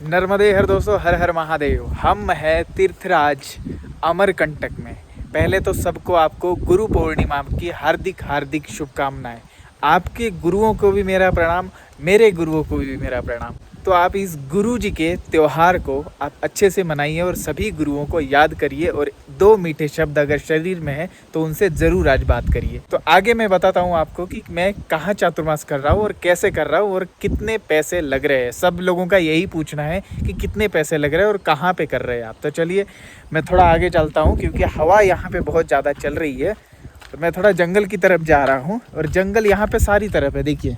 नर्मदे हर दोस्तों, हर हर महादेव। हम हैं तीर्थराज अमरकंटक में। पहले तो सबको आपको गुरु पूर्णिमा की हार्दिक हार्दिक शुभकामनाएं। आपके गुरुओं को भी मेरा प्रणाम, मेरे गुरुओं को भी मेरा प्रणाम। तो आप इस गुरु जी के त्यौहार को आप अच्छे से मनाइए और सभी गुरुओं को याद करिए और दो मीठे शब्द अगर शरीर में है तो उनसे ज़रूर आज बात करिए। तो आगे मैं बताता हूँ आपको कि मैं कहाँ चातुर्मास कर रहा हूँ और कैसे कर रहा हूँ और कितने पैसे लग रहे हैं। सब लोगों का यही पूछना है कि कितने पैसे लग रहे हैं और कहाँ पे कर रहे हैं आप। तो चलिए मैं थोड़ा आगे चलता हूँ क्योंकि हवा यहाँ पे बहुत ज़्यादा चल रही है। तो मैं थोड़ा जंगल की तरफ जा रहा हूँ और जंगल यहाँ पे सारी तरफ है। देखिए,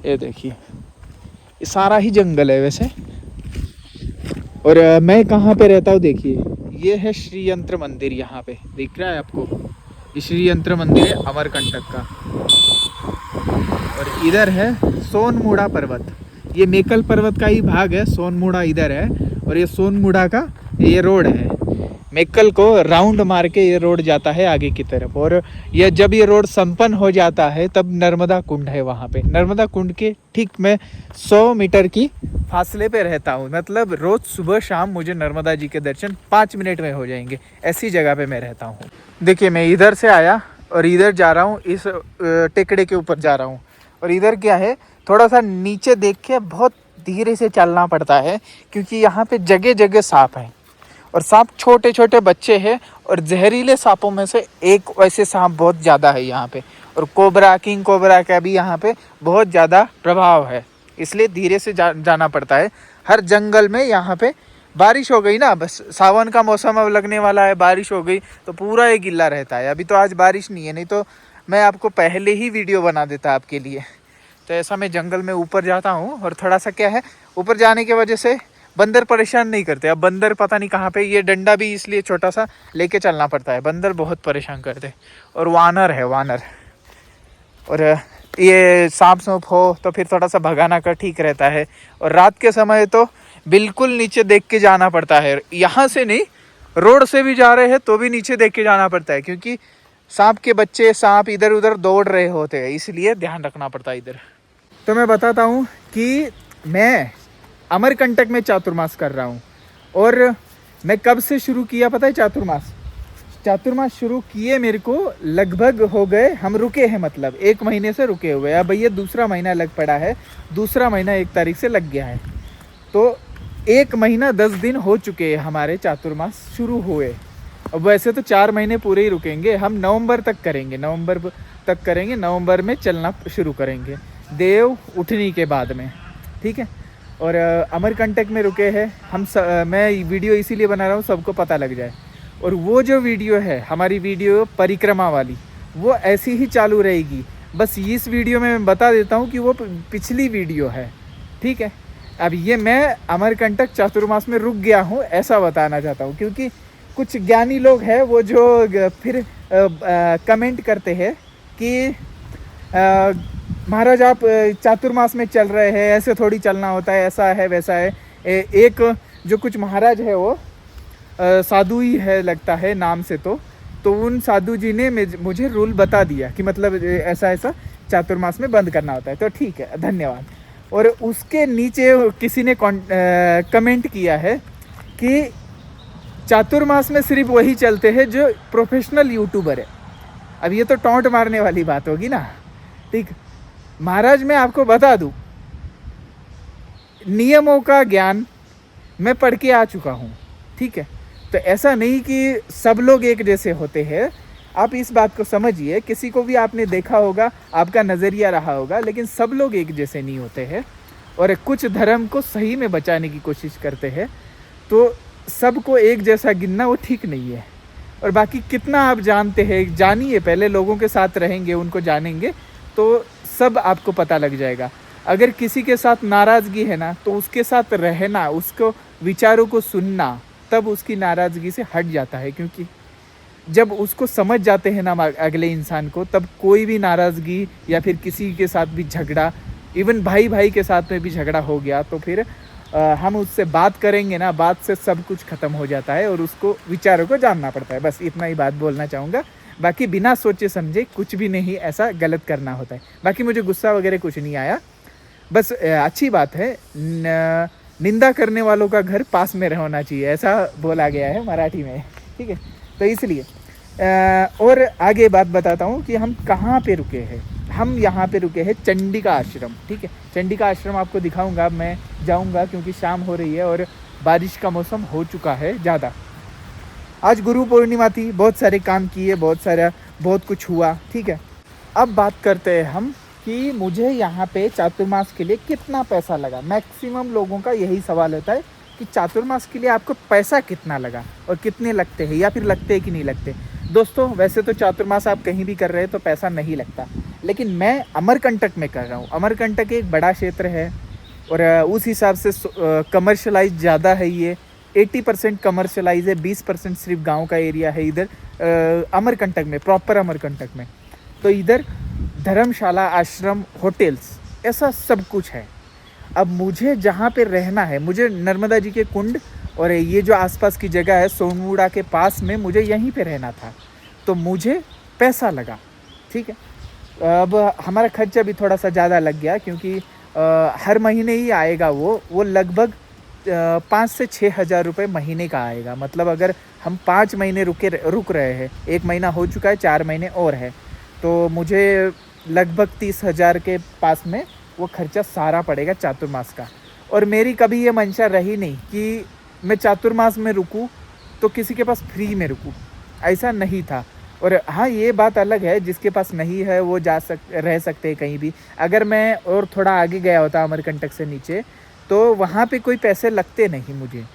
ये देखिए, ये सारा ही जंगल है वैसे। और मैं कहाँ पे रहता हूँ देखिए, ये है श्री यंत्र मंदिर। यहाँ पे दिख रहा है आपको, ये श्री यंत्र मंदिर है अमरकंटक का। और इधर है सोनमुड़ा पर्वत, ये मेकल पर्वत का ही भाग है। सोनमुड़ा इधर है और ये सोनमुड़ा का ये रोड है। मेकल को राउंड मार के ये रोड जाता है आगे की तरफ। और ये जब ये रोड संपन्न हो जाता है तब नर्मदा कुंड है वहाँ पे। नर्मदा कुंड के ठीक मैं 100 मीटर की फासले पे रहता हूँ। मतलब रोज़ सुबह शाम मुझे नर्मदा जी के दर्शन 5 मिनट में हो जाएंगे, ऐसी जगह पे मैं रहता हूँ। देखिए, मैं इधर से आया और इधर जा रहा हूँ, इस टेकड़े के ऊपर जा रहा हूँ। और इधर क्या है, थोड़ा सा नीचे देख के बहुत धीरे से चलना पड़ता है क्योंकि यहाँ पे जगह जगह सांप हैं और सांप छोटे छोटे बच्चे हैं। और जहरीले सांपों में से एक वैसे सांप बहुत ज़्यादा है यहाँ पे। और कोबरा, किंग कोबरा का भी यहाँ पे बहुत ज़्यादा प्रभाव है, इसलिए धीरे से जाना पड़ता है। हर जंगल में यहाँ पे बारिश हो गई ना, बस सावन का मौसम अब लगने वाला है, बारिश हो गई तो पूरा ये गिल्ला रहता है। अभी तो आज बारिश नहीं है, नहीं तो मैं आपको पहले ही वीडियो बना देता आपके लिए। तो ऐसा मैं जंगल में ऊपर जाता हूँ और थोड़ा सा क्या है, ऊपर जाने की वजह से बंदर परेशान नहीं करते। अब बंदर पता नहीं कहाँ पे, ये डंडा भी इसलिए छोटा सा लेके चलना पड़ता है, बंदर बहुत परेशान करते। और वानर है, वानर। और ये सांप सूप हो तो फिर थोड़ा सा भगाना का ठीक रहता है। और रात के समय तो बिल्कुल नीचे देख के जाना पड़ता है। यहाँ से नहीं, रोड से भी जा रहे हैं तो भी नीचे देख के जाना पड़ता है क्योंकि सांप के बच्चे, सांप इधर उधर दौड़ रहे होते हैं, इसलिए ध्यान रखना पड़ता है इधर। तो मैं बताता हूँ कि मैं अमरकंटक में चातुर्मास कर रहा हूँ। और मैं कब से शुरू किया पता है चातुर्मास शुरू किए मेरे को लगभग हो गए, हम रुके हैं मतलब 1 महीने से रुके हुए। अब ये दूसरा महीना लग पड़ा है, दूसरा महीना 1 तारीख से लग गया है। तो 1 महीना 10 दिन हो चुके हैं हमारे चातुर्मास शुरू हुए। अब वैसे तो 4 महीने पूरे ही रुकेंगे, हम नवंबर तक करेंगे, नवंबर में चलना शुरू करेंगे देव उठनी के बाद में, ठीक है। और अमरकंटक में रुके हैं हम मैं वीडियो इसीलिए बना रहा हूँ सबको पता लग जाए। और वो जो वीडियो है हमारी वीडियो परिक्रमा वाली, वो ऐसी ही चालू रहेगी। बस इस वीडियो में मैं बता देता हूँ कि वो पिछली वीडियो है, ठीक है। अब ये मैं अमरकंटक चातुर्मास में रुक गया हूँ ऐसा बताना चाहता हूँ क्योंकि कुछ ज्ञानी लोग हैं वो जो फिर कमेंट करते हैं कि महाराज आप चातुर्मास में चल रहे हैं, ऐसे थोड़ी चलना होता है, ऐसा है वैसा है। एक जो कुछ महाराज है वो साधु ही है लगता है नाम से, तो उन साधु जी ने मुझे रूल बता दिया कि मतलब ऐसा ऐसा चातुर्मास में बंद करना होता है। तो ठीक है, धन्यवाद। और उसके नीचे किसी ने कमेंट किया है कि चातुर्मास में सिर्फ वही चलते हैं जो प्रोफेशनल यूट्यूबर है। अब ये तो टॉन्ट मारने वाली बात होगी ना, ठीक। महाराज मैं आपको बता दूं, नियमों का ज्ञान मैं पढ़ के आ चुका हूँ, ठीक है। तो ऐसा नहीं कि सब लोग एक जैसे होते हैं, आप इस बात को समझिए। किसी को भी आपने देखा होगा, आपका नज़रिया रहा होगा, लेकिन सब लोग एक जैसे नहीं होते हैं। और कुछ धर्म को सही में बचाने की कोशिश करते हैं, तो सबको एक जैसा गिनना वो ठीक नहीं है। और बाकी कितना आप जानते हैं, जानिए, पहले लोगों के साथ रहेंगे, उनको जानेंगे तो सब आपको पता लग जाएगा। अगर किसी के साथ नाराज़गी है ना तो उसके साथ रहना, उसको विचारों को सुनना, तब उसकी नाराज़गी से हट जाता है। क्योंकि जब उसको समझ जाते हैं ना अगले इंसान को, तब कोई भी नाराज़गी या फिर किसी के साथ भी झगड़ा, इवन भाई भाई के साथ में भी झगड़ा हो गया तो फिर हम उससे बात करेंगे ना, बात से सब कुछ ख़त्म हो जाता है और उसको विचारों को जानना पड़ता है। बस इतना ही बात बोलना चाहूँगा। बाकी बिना सोचे समझे कुछ भी नहीं ऐसा गलत करना होता है। बाकी मुझे गुस्सा वगैरह कुछ नहीं आया, बस अच्छी बात है। निंदा करने वालों का घर पास में होना चाहिए, ऐसा बोला गया है मराठी में, ठीक है। तो इसलिए और आगे बात बताता हूँ कि हम कहाँ पे रुके हैं। हम यहाँ पे रुके हैं चंडिका आश्रम, ठीक है। चंडिका आश्रम आपको दिखाऊंगा, मैं जाऊँगा क्योंकि शाम हो रही है और बारिश का मौसम हो चुका है ज़्यादा। आज गुरु पूर्णिमा थी, बहुत सारे काम किए, बहुत कुछ हुआ, ठीक है। अब बात करते हैं हम कि मुझे यहाँ पे चातुर्मास के लिए कितना पैसा लगा। मैक्सिमम लोगों का यही सवाल होता है कि चातुर्मास के लिए आपको पैसा कितना लगा और कितने लगते हैं, या फिर लगते हैं कि नहीं लगते। दोस्तों वैसे तो चातुर्मास आप कहीं भी कर रहे हैं तो पैसा नहीं लगता, लेकिन मैं अमरकंटक में कर रहा हूँ। अमरकंटक एक बड़ा क्षेत्र है और उस हिसाब से कमर्शलाइज ज़्यादा है। ये 80% कमर्शलाइज है, 20% सिर्फ गाँव का एरिया है इधर अमरकंटक में, प्रॉपर अमरकंटक में। तो इधर धर्मशाला, आश्रम, होटल्स, ऐसा सब कुछ है। अब मुझे जहाँ पे रहना है, मुझे नर्मदा जी के कुंड और ये जो आसपास की जगह है सोनमुड़ा के पास में, मुझे यहीं पे रहना था, तो मुझे पैसा लगा, ठीक है। अब हमारा खर्चा भी थोड़ा सा ज़्यादा लग गया क्योंकि हर महीने ही आएगा वो लगभग 5 से 6 हज़ार रुपये महीने का आएगा। मतलब अगर हम 5 महीने रुक रहे हैं, 1 महीना हो चुका है, 4 महीने और है, तो मुझे लगभग 30 हज़ार के पास में वो खर्चा सारा पड़ेगा चातुर्मास का। और मेरी कभी ये मंशा रही नहीं कि मैं चातुर्मास में रुकूं तो किसी के पास फ्री में रुकूं, ऐसा नहीं था। और हाँ, ये बात अलग है, जिसके पास नहीं है वो रह सकते हैं कहीं भी। अगर मैं और थोड़ा आगे गया होता अमरकंटक से नीचे, तो वहाँ पे कोई पैसे लगते नहीं मुझे।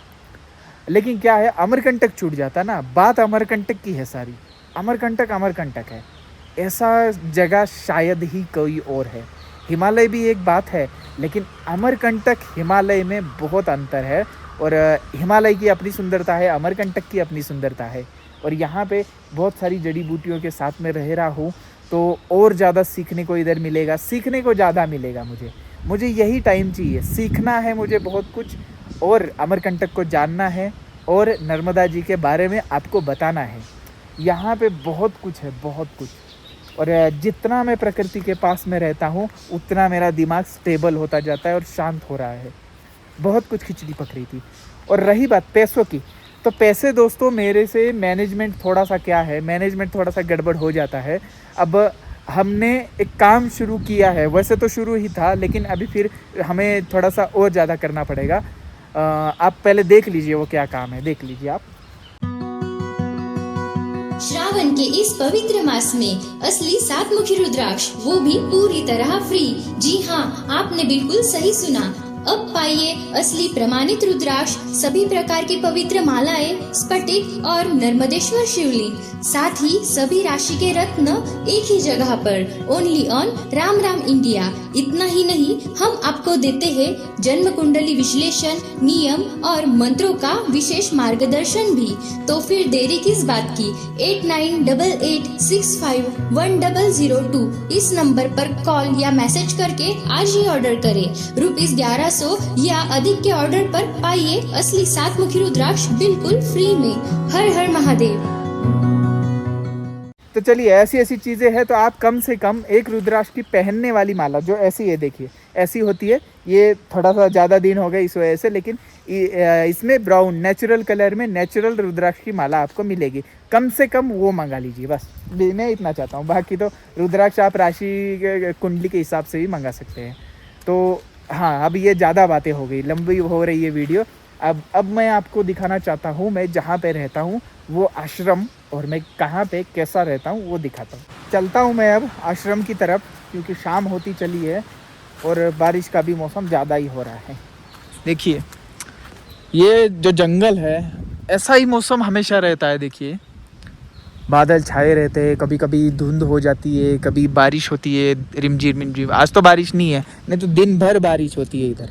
लेकिन क्या है, अमरकंटक छूट जाता ना, बात अमरकंटक की है सारी। अमरकंटक है, ऐसा जगह शायद ही कोई और है। हिमालय भी एक बात है, लेकिन अमरकंटक हिमालय में बहुत अंतर है। और हिमालय की अपनी सुंदरता है, अमरकंटक की अपनी सुंदरता है। और यहाँ पे बहुत सारी जड़ी बूटियों के साथ में रह रहा हूँ, तो और ज़्यादा सीखने को इधर मिलेगा, सीखने को ज़्यादा मिलेगा। मुझे यही टाइम चाहिए, सीखना है मुझे बहुत कुछ, और अमरकंटक को जानना है, और नर्मदा जी के बारे में आपको बताना है। यहाँ पे बहुत कुछ है, बहुत कुछ। और जितना मैं प्रकृति के पास में रहता हूँ उतना मेरा दिमाग स्टेबल होता जाता है और शांत हो रहा है। बहुत कुछ खिचड़ी पक रही थी। और रही बात पैसों की, तो पैसे दोस्तों मेरे से मैनेजमेंट थोड़ा सा गड़बड़ हो जाता है। अब हमने एक काम शुरू किया है, वैसे तो शुरू ही था, लेकिन अभी फिर हमें थोड़ा सा और ज़्यादा करना पड़ेगा। आप पहले देख लीजिए वो क्या काम है, देख लीजिए आप। श्रावण के इस पवित्र मास में असली 7 मुखी रुद्राक्ष, वो भी पूरी तरह फ्री। जी हाँ, आपने बिल्कुल सही सुना। अब पाइए असली प्रमाणित रुद्राक्ष, सभी प्रकार की पवित्र मालाएं, स्फटिक और नर्मदेश्वर शिवलिंग, साथ ही सभी राशि के रत्न एक ही जगह पर, only on Ram Ram India. इतना ही नहीं, हम आपको देते हैं जन्म कुंडली विश्लेषण, नियम और मंत्रों का विशेष मार्गदर्शन भी। तो फिर देरी किस बात की, 8988651002 इस नंबर पर कॉल या मैसेज करके आज ही ऑर्डर करें। ₹1100 या अधिक के ऑर्डर पर पाइए असली 7 मुखी रुद्राक्ष बिल्कुल फ्री में। हर हर महादेव। तो चलिए, ऐसी चीज़ें हैं, तो आप कम से कम एक रुद्राक्ष की पहनने वाली माला जो ऐसी है, देखिए ऐसी होती है, ये थोड़ा सा ज़्यादा दिन हो गए इस वजह से, लेकिन इसमें ब्राउन नेचुरल कलर में नेचुरल रुद्राक्ष की माला आपको मिलेगी। कम से कम वो मंगा लीजिए, बस मैं इतना चाहता हूँ। बाकी तो रुद्राक्ष आप राशि कुंडली के हिसाब से भी मंगा सकते हैं। तो हाँ, अब ये ज़्यादा बातें हो गई, लंबी हो रही है वीडियो। अब मैं आपको दिखाना चाहता हूँ मैं जहाँ पे रहता हूँ वो आश्रम, और मैं कहाँ पे कैसा रहता हूँ वो दिखाता हूँ। चलता हूँ मैं अब आश्रम की तरफ, क्योंकि शाम होती चली है और बारिश का भी मौसम ज़्यादा ही हो रहा है। देखिए, ये जो जंगल है, ऐसा ही मौसम हमेशा रहता है। देखिए, बादल छाए रहते हैं, कभी कभी धुंध हो जाती है, कभी बारिश होती है रिमझिम। आज तो बारिश नहीं है, नहीं तो दिन भर बारिश होती है इधर।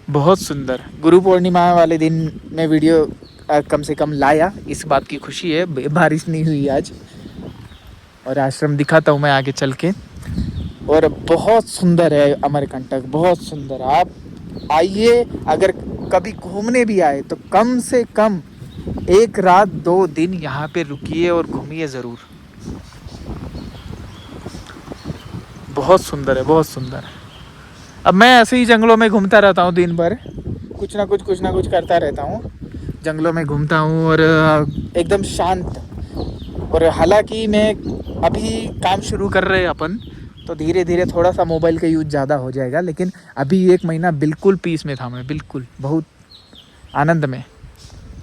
बहुत सुंदर। गुरु पूर्णिमा वाले दिन मैं वीडियो कम से कम लाया, इस बात की खुशी है, बारिश नहीं हुई आज। और आश्रम दिखाता हूँ मैं आगे चल के। और बहुत सुंदर है अमरकंटक, बहुत सुंदर। आप आइए, अगर कभी घूमने भी आए तो कम से कम 1 रात 2 दिन यहाँ पे रुकिए और घूमिए ज़रूर। बहुत सुंदर है, बहुत सुंदर है। अब मैं ऐसे ही जंगलों में घूमता रहता हूँ दिन भर, कुछ ना कुछ करता रहता हूँ, जंगलों में घूमता हूँ और एकदम शांत। और हालांकि मैं अभी काम शुरू कर रहे हैं अपन, तो धीरे धीरे थोड़ा सा मोबाइल का यूज़ ज़्यादा हो जाएगा, लेकिन अभी 1 महीना बिल्कुल पीस में था मैं, बिल्कुल बहुत आनंद में।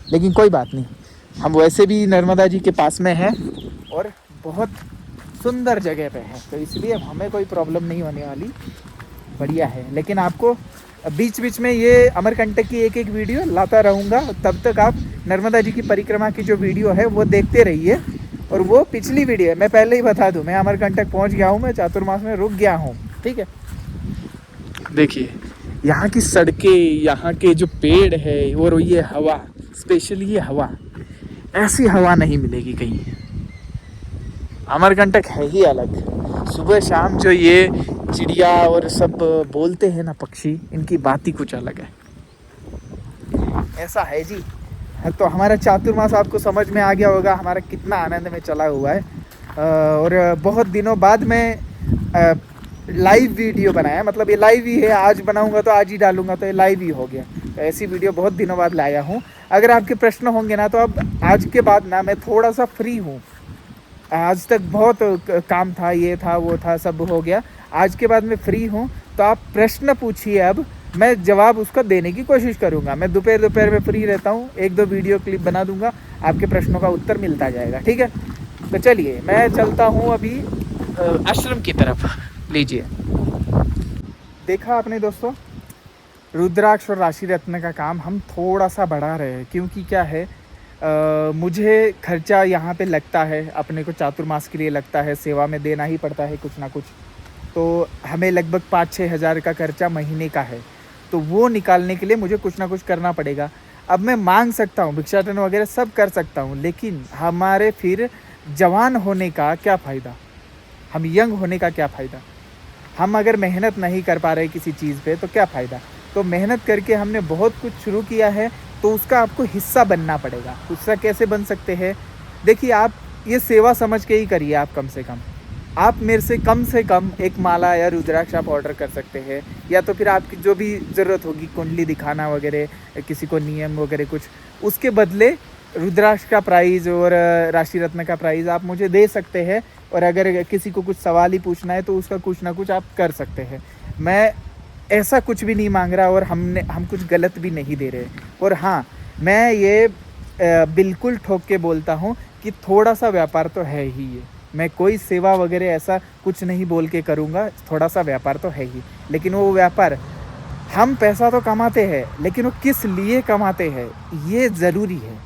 लेकिन कोई बात नहीं, हम वैसे भी नर्मदा जी के पास में हैं और बहुत सुंदर जगह पे हैं, तो इसलिए हमें कोई प्रॉब्लम नहीं होने वाली, बढ़िया है। लेकिन आपको बीच बीच में ये अमरकंटक की एक वीडियो लाता रहूँगा, तब तक आप नर्मदा जी की परिक्रमा की जो वीडियो है वो देखते रहिए। और वो पिछली वीडियो है, मैं पहले ही बता दूं, मैं अमरकंटक पहुंच गया हूं, मैं चातुर्मास में रुक गया हूं, ठीक है। देखिए यहाँ की सड़कें, यहाँ के जो पेड़ है और ये हवा, स्पेशली ये हवा, ऐसी हवा नहीं मिलेगी कहीं। अमरकंटक है ही अलग। सुबह शाम जो ये चिड़िया और सब बोलते हैं ना पक्षी, इनकी बात ही कुछ अलग है। ऐसा है जी। तो हमारा चातुर्मास आपको समझ में आ गया होगा, हमारा कितना आनंद में चला हुआ है। और बहुत दिनों बाद मैं लाइव वीडियो बनाया, मतलब ये लाइव ही है, आज बनाऊंगा तो आज ही डालूंगा, तो ये लाइव ही हो गया। तो ऐसी वीडियो बहुत दिनों बाद लाया हूँ। अगर आपके प्रश्न होंगे ना, तो अब आज के बाद ना मैं थोड़ा सा फ्री हूँ। आज तक बहुत काम था, ये था वो था, सब हो गया। आज के बाद मैं फ्री हूँ, तो आप प्रश्न पूछिए, अब मैं जवाब उसका देने की कोशिश करूँगा। मैं दोपहर में फ्री रहता हूँ, 1-2 वीडियो क्लिप बना दूँगा, आपके प्रश्नों का उत्तर मिलता जाएगा, ठीक है। तो चलिए मैं चलता हूँ अभी आश्रम की तरफ। लीजिए, देखा आपने दोस्तों, रुद्राक्ष और राशि रत्न का काम हम थोड़ा सा बढ़ा रहे हैं, क्योंकि क्या है, मुझे खर्चा यहाँ पे लगता है, अपने को चातुर्मास के लिए लगता है, सेवा में देना ही पड़ता है कुछ ना कुछ। तो हमें लगभग 5-6 हज़ार का खर्चा महीने का है, तो वो निकालने के लिए मुझे कुछ ना कुछ करना पड़ेगा। अब मैं मांग सकता हूँ, भिक्षाटन वगैरह सब कर सकता हूँ, लेकिन हमारे फिर जवान होने का क्या फ़ायदा, हम यंग होने का क्या फ़ायदा। हम अगर मेहनत नहीं कर पा रहे किसी चीज़ पे, तो क्या फ़ायदा। तो मेहनत करके हमने बहुत कुछ शुरू किया है, तो उसका आपको हिस्सा बनना पड़ेगा। उसका कैसे बन सकते हैं, देखिए, आप ये सेवा समझ के ही करिए। आप कम से कम एक माला या रुद्राक्ष आप ऑर्डर कर सकते हैं, या तो फिर आपकी जो भी ज़रूरत होगी, कुंडली दिखाना वगैरह, किसी को नियम वगैरह कुछ, उसके बदले रुद्राक्ष का प्राइस और राशि रत्न का प्राइस आप मुझे दे सकते हैं। और अगर किसी को कुछ सवाल ही पूछना है, तो उसका कुछ ना कुछ आप कर सकते हैं। मैं ऐसा कुछ भी नहीं मांग रहा, और हम कुछ गलत भी नहीं दे रहे। और हाँ, मैं ये बिल्कुल ठोक के बोलता हूँ कि थोड़ा सा व्यापार तो है ही ये। मैं कोई सेवा वगैरह ऐसा कुछ नहीं बोल के करूँगा, थोड़ा सा व्यापार तो है ही। लेकिन वो व्यापार, हम पैसा तो कमाते हैं, लेकिन वो किस लिए कमाते हैं ये ज़रूरी है।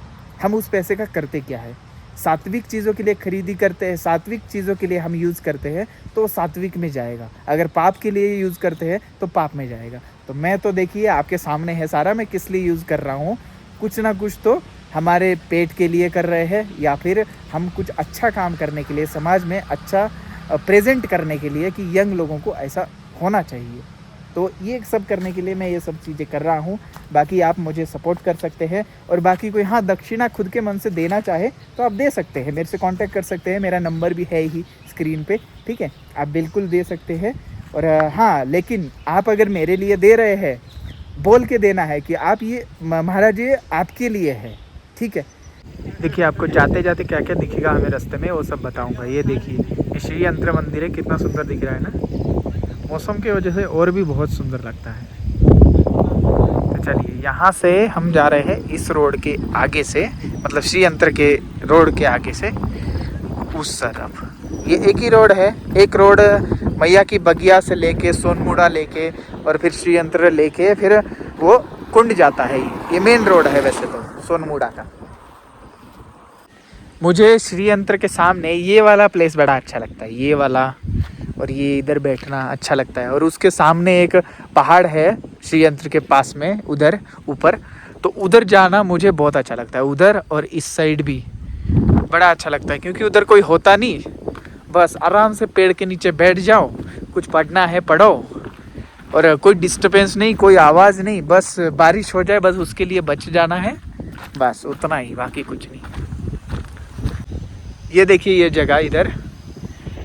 हम उस पैसे का करते क्या है। सात्विक चीज़ों के लिए खरीदी करते हैं, सात्विक चीज़ों के लिए हम यूज़ करते हैं, तो वो सात्विक में जाएगा। अगर पाप के लिए यूज़ करते हैं, तो पाप में जाएगा। तो मैं तो देखिए आपके सामने है सारा, मैं किस लिए यूज़ कर रहा हूँ। कुछ ना कुछ तो हमारे पेट के लिए कर रहे हैं, या फिर हम कुछ अच्छा काम करने के लिए, समाज में अच्छा प्रेजेंट करने के लिए, कि यंग लोगों को ऐसा होना चाहिए। तो ये सब करने के लिए मैं ये सब चीज़ें कर रहा हूँ। बाकी आप मुझे सपोर्ट कर सकते हैं, और बाकी कोई हाँ दक्षिणा खुद के मन से देना चाहे तो आप दे सकते हैं, मेरे से कांटेक्ट कर सकते हैं। मेरा नंबर भी है ही स्क्रीन पे, ठीक है, आप बिल्कुल दे सकते हैं। और हाँ, लेकिन आप अगर मेरे लिए दे रहे हैं, बोल के देना है कि आप ये महाराज ये आपके लिए है, ठीक है। देखिए, आपको जाते जाते क्या क्या दिखेगा हमें रास्ते में, वो सब बताऊँगा। ये देखिए, ये श्री यंत्र मंदिर है, कितना सुंदर दिख रहा है ना। मौसम की वजह से और भी बहुत सुंदर लगता है। तो चलिए, यहाँ से हम जा रहे हैं इस रोड के आगे से, मतलब श्री यंत्र के रोड के आगे से उस तरफ। ये एक ही रोड है, एक रोड मैया की बगिया से लेके, सोनमुड़ा लेके, और फिर श्री यंत्र लेके, फिर वो कुंड जाता है। ये मेन रोड है वैसे तो सोनमुड़ा का। मुझे श्री यंत्र के सामने ये वाला प्लेस बड़ा अच्छा लगता है, ये वाला, और ये इधर बैठना अच्छा लगता है। और उसके सामने एक पहाड़ है श्री यंत्र के पास में, उधर ऊपर, तो उधर जाना मुझे बहुत अच्छा लगता है। उधर और इस साइड भी बड़ा अच्छा लगता है, क्योंकि उधर कोई होता नहीं, बस आराम से पेड़ के नीचे बैठ जाओ, कुछ पढ़ना है पढ़ो, और कोई डिस्टर्बेंस नहीं, कोई आवाज़ नहीं, बस बारिश हो जाए बस उसके लिए बच जाना है, बस उतना ही, बाकी कुछ नहीं। ये देखिए, ये जगह इधर,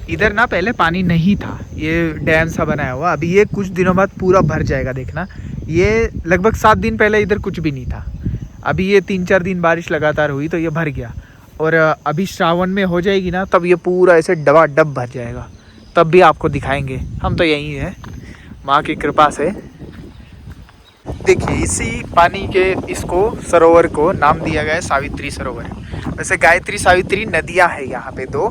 इधर ना पहले पानी नहीं था, ये डैम सा बनाया हुआ। अभी ये कुछ दिनों बाद पूरा भर जाएगा, देखना। ये लगभग 7 दिन पहले इधर कुछ भी नहीं था। अभी ये 3-4 दिन बारिश लगातार हुई तो ये भर गया। और अभी श्रावण में हो जाएगी ना, तब ये पूरा ऐसे डबाडब भर जाएगा। तब भी आपको दिखाएंगे, हम तो यहीं हैं माँ की कृपा से। देखिए इसी पानी के इसको सरोवर को नाम दिया गया है सावित्री सरोवर। वैसे गायत्री सावित्री नदियाँ है यहाँ पे 2,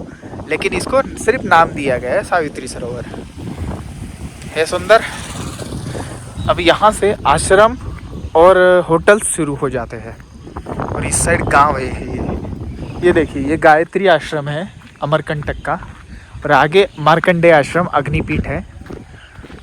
लेकिन इसको सिर्फ नाम दिया गया है सावित्री सरोवर। है सुंदर। अब यहाँ से आश्रम और होटल शुरू हो जाते हैं और इस साइड गांव है। ये देखिए, ये गायत्री आश्रम है अमरकंटक का, और आगे मार्कंडेय आश्रम अग्निपीठ है।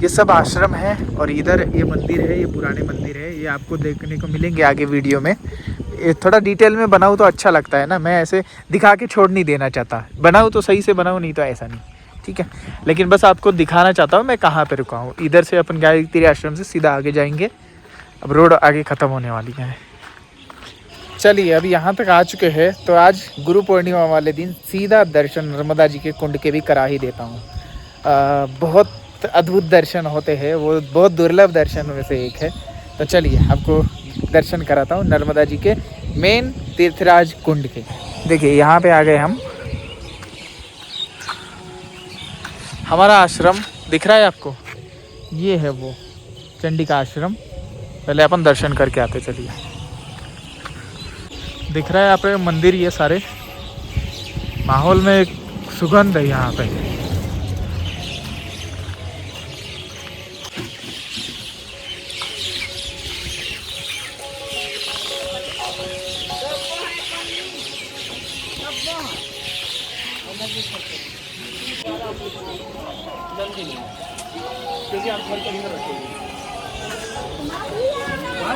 ये सब आश्रम है। और इधर ये मंदिर है, ये पुराने मंदिर है। ये आपको देखने को मिलेंगे आगे वीडियो में। ये थोड़ा डिटेल में बनाऊँ तो अच्छा लगता है ना, मैं ऐसे दिखा के छोड़ नहीं देना चाहता। बनाऊँ तो सही से बनाऊँ, नहीं तो ऐसा नहीं, ठीक है। लेकिन बस आपको दिखाना चाहता हूँ मैं कहाँ पे रुका हूँ। इधर से अपन गायत्री आश्रम से सीधा आगे जाएंगे। अब रोड आगे ख़त्म होने वाली है। चलिए अभी यहाँ तक आ चुके हैं, तो आज गुरु पूर्णिमा वाले दिन सीधा दर्शन नर्मदा जी के कुंड के भी करा ही देता हूँ। बहुत अद्भुत दर्शन होते हैं, वो बहुत दुर्लभ दर्शन में से एक है। तो चलिए आपको दर्शन कराता हूँ नर्मदा जी के मेन तीर्थराज कुंड के। देखिए यहाँ पे आ गए हम। हमारा आश्रम दिख रहा है आपको, ये है वो चंडिका आश्रम। पहले अपन दर्शन करके आते। चलिए, दिख रहा है यहाँ पे मंदिर, ये सारे माहौल में एक सुगंध है यहाँ पे।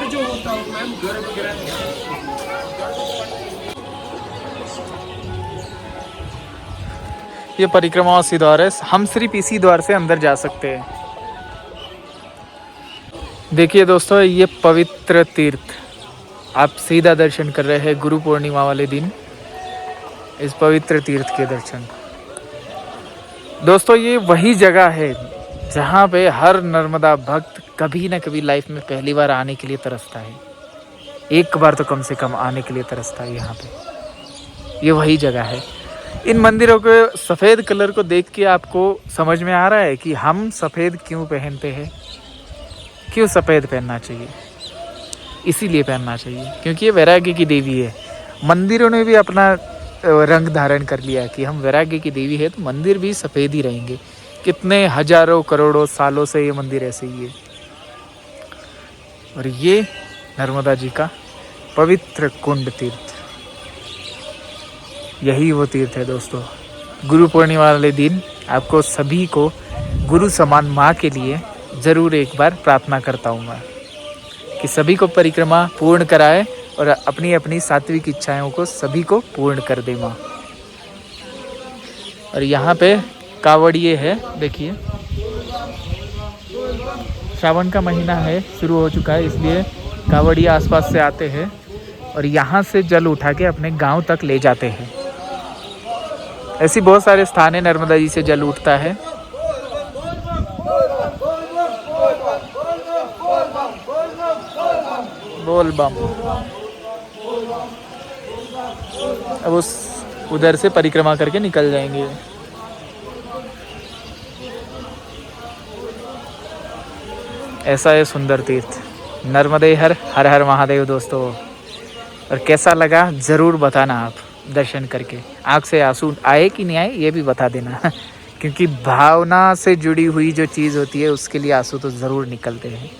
जो होता है मैम गर्भ ये परिक्रमावासी द्वार है। हम सिर्फ इसी द्वार से अंदर जा सकते हैं। देखिए दोस्तों, ये पवित्र तीर्थ आप सीधा दर्शन कर रहे हैं गुरु पूर्णिमा वाले दिन। इस पवित्र तीर्थ के दर्शन दोस्तों, ये वही जगह है जहाँ पे हर नर्मदा भक्त कभी ना कभी लाइफ में पहली बार आने के लिए तरसता है। एक बार तो कम से कम आने के लिए तरसता है यहाँ पे। ये वही जगह है। इन मंदिरों के सफ़ेद कलर को देख के आपको समझ में आ रहा है कि हम सफ़ेद क्यों पहनते हैं। क्यों सफ़ेद पहनना चाहिए? इसीलिए पहनना चाहिए क्योंकि ये वैराग्य की देवी है। मंदिरों ने भी अपना रंग धारण कर लिया है कि हम वैराग्य की देवी है, तो मंदिर भी सफ़ेद ही रहेंगे। कितने हजारों करोड़ों सालों से ये मंदिर ऐसे ही है। और ये नर्मदा जी का पवित्र कुंड तीर्थ, यही वो तीर्थ है दोस्तों। गुरु पूर्णिमा वाले दिन आपको सभी को गुरु समान माँ के लिए ज़रूर एक बार प्रार्थना करता हूँ मैं कि सभी को परिक्रमा पूर्ण कराए और अपनी अपनी सात्विक इच्छाओं को सभी को पूर्ण कर दे माँ। और यहाँ पे कावड़िए है, देखिए श्रावण का महीना है, शुरू हो चुका है, इसलिए कावड़िए आसपास से आते हैं और यहाँ से जल उठा के अपने गांव तक ले जाते हैं। ऐसी बहुत सारे स्थान है नर्मदा जी से जल उठता है। बोल बम। अब उस उधर से परिक्रमा करके निकल जाएंगे। ऐसा है सुंदर तीर्थ नर्मदे हर हर महादेव दोस्तों। और कैसा लगा ज़रूर बताना आप दर्शन करके। आँख से आंसू आए कि नहीं आए ये भी बता देना क्योंकि भावना से जुड़ी हुई जो चीज़ होती है उसके लिए आंसू तो ज़रूर निकलते हैं।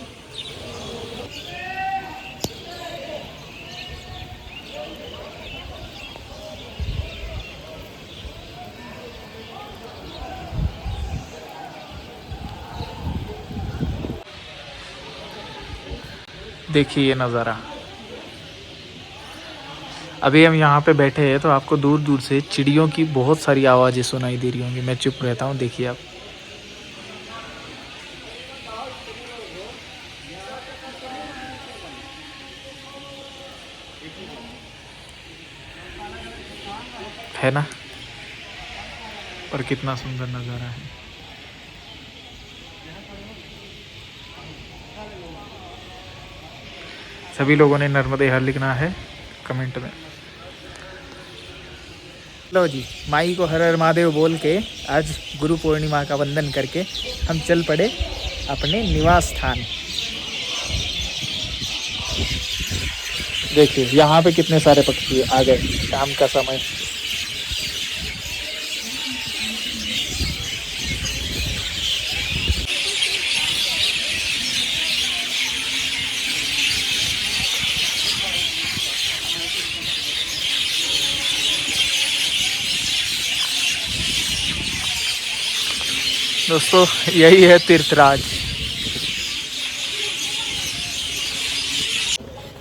देखिए ये नज़ारा। अभी हम यहाँ पे बैठे हैं तो आपको दूर दूर से चिड़ियों की बहुत सारी आवाज़ें सुनाई दे रही होंगी। मैं चुप रहता हूँ, देखिए आप। है ना। और कितना सुंदर नज़ारा है। सभी लोगों ने नर्मदे हर लिखना है कमेंट में। लो जी, माई को हर हर महादेव बोल के आज गुरु पूर्णिमा का वंदन करके हम चल पड़े अपने निवास स्थान। देखिए यहाँ पे कितने सारे पक्षी आ गए शाम का समय। दोस्तों यही है तीर्थराज।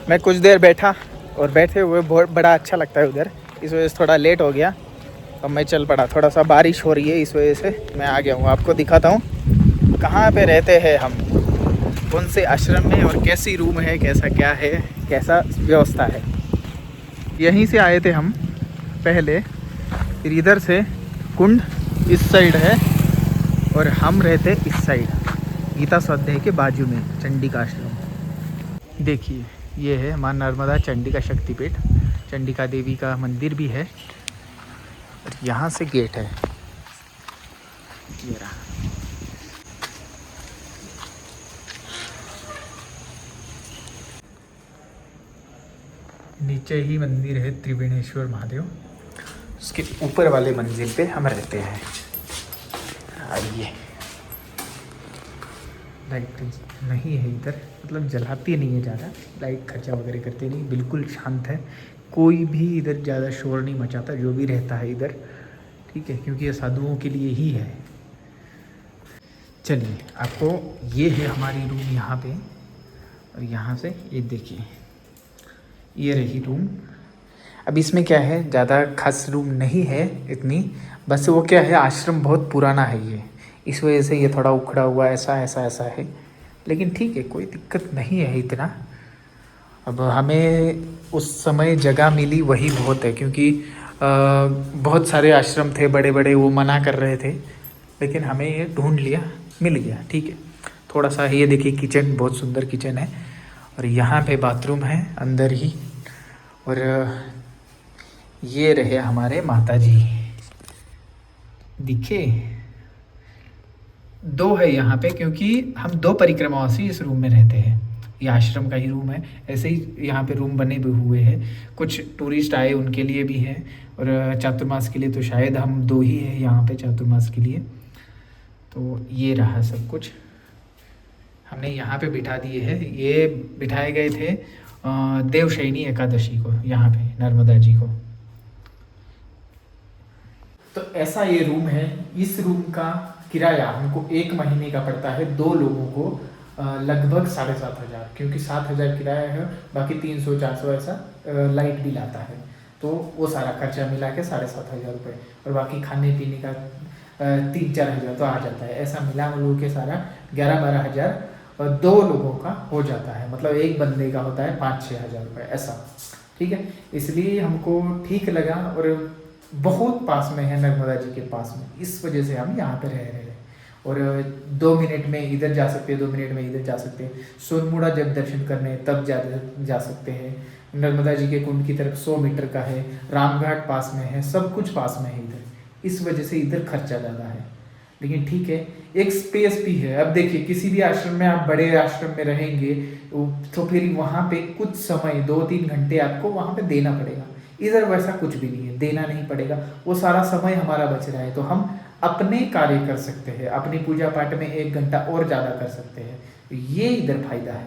मैं कुछ देर बैठा और बैठे हुए बहुत बड़ा अच्छा लगता है उधर, इस वजह से थोड़ा लेट हो गया और मैं चल पड़ा। थोड़ा सा बारिश हो रही है इस वजह से मैं आ गया हूँ। आपको दिखाता हूँ कहाँ पे रहते हैं हम, कौन से आश्रम में और कैसी रूम है, कैसा क्या है, कैसा व्यवस्था है। यहीं से आए थे हम पहले, फिर इधर से कुंड इस साइड है और हम रहते इस साइड गीता स्वाध्याय के बाजू में चंडिका आश्रम। देखिए ये है माँ नर्मदा चंडिका शक्तिपीठ, चंडिका देवी का मंदिर भी है और यहाँ से गेट है। ये रहा। नीचे ही मंदिर है त्रिवेणेश्वर महादेव, उसके ऊपर वाले मंजिल पे हम रहते हैं। आइए, लाइट नहीं है इधर, मतलब जलाती नहीं है ज़्यादा, लाइट खर्चा वगैरह करते नहीं, बिल्कुल शांत है। कोई भी इधर ज़्यादा शोर नहीं मचाता जो भी रहता है इधर, ठीक है, क्योंकि ये साधुओं के लिए ही है। चलिए आपको ये है हमारी रूम यहाँ पे, और यहाँ से ये देखिए ये रही रूम। अब इसमें क्या है, ज़्यादा खास रूम नहीं है इतनी, बस वो क्या है आश्रम बहुत पुराना है ये, इस वजह से ये थोड़ा उखड़ा हुआ ऐसा है, लेकिन ठीक है कोई दिक्कत नहीं है इतना। अब हमें उस समय जगह मिली वही बहुत है, क्योंकि बहुत सारे आश्रम थे बड़े बड़े, वो मना कर रहे थे, लेकिन हमें ये ढूंढ लिया, मिल गया, ठीक है। थोड़ा सा ये देखिए किचन, बहुत सुंदर किचन है, और यहाँ पे बाथरूम है अंदर ही, और ये रहे हमारे माताजी, दिखे दो है यहाँ पे, क्योंकि हम दो परिक्रमावासी इस रूम में रहते हैं। ये आश्रम का ही रूम है, ऐसे ही यहाँ पे रूम बने भी हुए हैं। कुछ टूरिस्ट आए उनके लिए भी है, और चातुर्मास के लिए तो शायद हम दो ही है यहाँ पे चातुर्मास के लिए। तो ये रहा सब कुछ, हमने यहाँ पे बिठा दिए हैं। ये बिठाए गए थे देवशयनी एकादशी को, यहाँ पे नर्मदा जी को। तो ऐसा ये रूम है। इस रूम का किराया हमको 1 महीने का पड़ता है, 2 लोगों को लगभग 7,500, क्योंकि 7,000 किराया है, बाकी 300-400 ऐसा लाइट बिल आता है, तो वो सारा खर्चा मिला के 7,500 रुपये, और बाकी खाने पीने का 3-4 हज़ार तो आ जाता है। ऐसा मिला मिलू के सारा 11-12 हज़ार 2 लोगों का हो जाता है, मतलब एक बंदे का होता है 5-6 हज़ार रुपये ऐसा, ठीक है। इसलिए हमको ठीक लगा, और बहुत पास में है नर्मदा जी के पास में, इस वजह से हम यहाँ पे रह रहे हैं। और 2 मिनट में इधर जा सकते हैं, 2 मिनट में इधर जा सकते हैं। सोनमुड़ा जब दर्शन करने तब जा सकते हैं। नर्मदा जी के कुंड की तरफ 100 मीटर का है, रामघाट पास में है, सब कुछ पास में है इधर, इस वजह से इधर खर्चा ज़्यादा है, लेकिन ठीक है, एक स्पेस भी है। अब देखिए किसी भी आश्रम में आप बड़े आश्रम में रहेंगे तो फिर वहाँ पे कुछ समय 2-3 घंटे आपको वहाँ पे देना पड़ेगा। इधर वैसा कुछ भी नहीं है, देना नहीं पड़ेगा, वो सारा समय हमारा बच रहा है, तो हम अपने कार्य कर सकते हैं, अपनी पूजा पाठ में 1 घंटा और ज़्यादा कर सकते हैं, तो ये इधर फायदा है,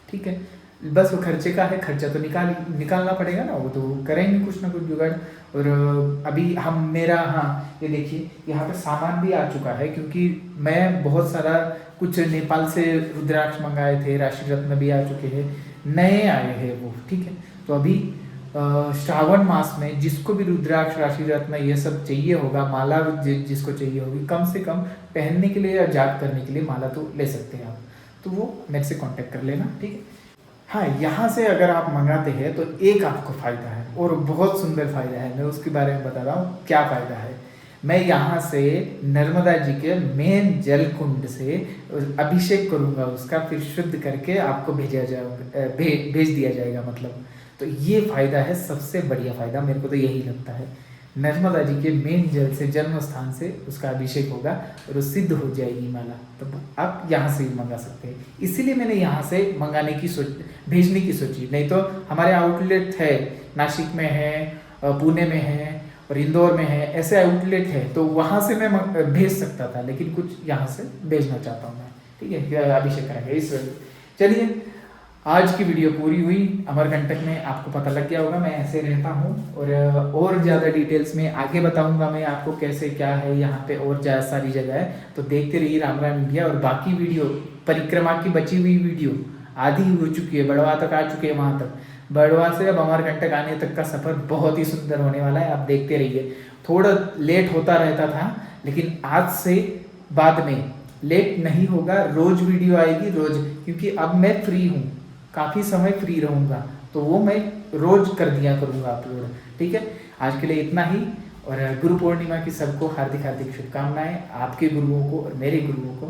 ठीक है। बस वो खर्चे का है, खर्चा तो निकालना पड़ेगा ना, वो तो करेंगे कुछ ना कुछ जुगाड़। और अभी हम मेरा, हाँ ये देखिए यहाँ पे सामान भी आ चुका है, क्योंकि मैं बहुत सारा कुछ नेपाल से रुद्राक्ष मंगाए थे, राशि रत्न भी आ चुके हैं, नए आए हैं वो, ठीक है। तो अभी श्रावण मास में जिसको भी रुद्राक्ष राशि रत्न ये सब चाहिए होगा, माला जिसको चाहिए होगी, कम से कम पहनने के लिए या जाप करने के लिए माला तो ले सकते हैं आप, तो वो मेरे से कांटेक्ट कर लेना, ठीक है। हाँ, यहाँ से अगर आप मंगाते हैं तो एक आपको फ़ायदा है, और बहुत सुंदर फ़ायदा है, मैं उसके बारे में बता रहा हूँ क्या फ़ायदा है। मैं यहाँ से नर्मदा जी के मेन जल कुंड से अभिषेक करूँगा उसका, फिर शुद्ध करके आपको भेजा जाएगा, भेज दिया जाएगा मतलब। तो ये फ़ायदा है, सबसे बढ़िया फ़ायदा मेरे को तो यही लगता है। नर्मदा जी के मेन जल से, जन्म स्थान से उसका अभिषेक होगा और वो सिद्ध हो जाएगी माला। तो आप यहाँ से भी मंगा सकते हैं। इसीलिए मैंने यहाँ से मंगाने की भेजने की सोची। नहीं तो हमारे आउटलेट है, नासिक में है, पुणे में है और इंदौर में है, ऐसे आउटलेट है, तो वहाँ से मैं भेज सकता था, लेकिन कुछ यहाँ से भेजना चाहता हूँ मैं। ठीक है, अभिषेक करेंगे इस वजह। चलिए, आज की वीडियो पूरी हुई। अमरकंटक में आपको पता लग गया होगा मैं ऐसे रहता हूँ, और ज़्यादा डिटेल्स में आगे बताऊँगा मैं आपको कैसे क्या है यहाँ पे, और ज़्यादा सारी जगह है। तो देखते रहिए राम राम इंडिया। और बाकी वीडियो, परिक्रमा की बची हुई वीडियो आधी हो चुकी है, बड़वा तक आ चुके हैं, वहाँ तक बड़वा से अब अमरकंटक आने तक का सफ़र बहुत ही सुंदर होने वाला है। आप देखते रहिए। थोड़ा लेट होता रहता था, लेकिन आज से बाद में लेट नहीं होगा, रोज़ वीडियो आएगी रोज़, क्योंकि अब मैं फ्री हूँ, काफ़ी समय फ्री रहूँगा, तो वो मैं रोज़ कर दिया करूँगा अपलोड। ठीक है, आज के लिए इतना ही। और गुरु पूर्णिमा की सबको हार्दिक हार्दिक शुभकामनाएं। आपके गुरुओं को और मेरे गुरुओं को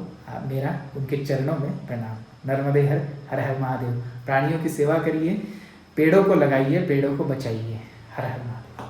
मेरा उनके चरणों में प्रणाम। नर्मदे हर हर हर महादेव। प्राणियों की सेवा करिए, पेड़ों को लगाइए, पेड़ों को बचाइए। हर हर महादेव।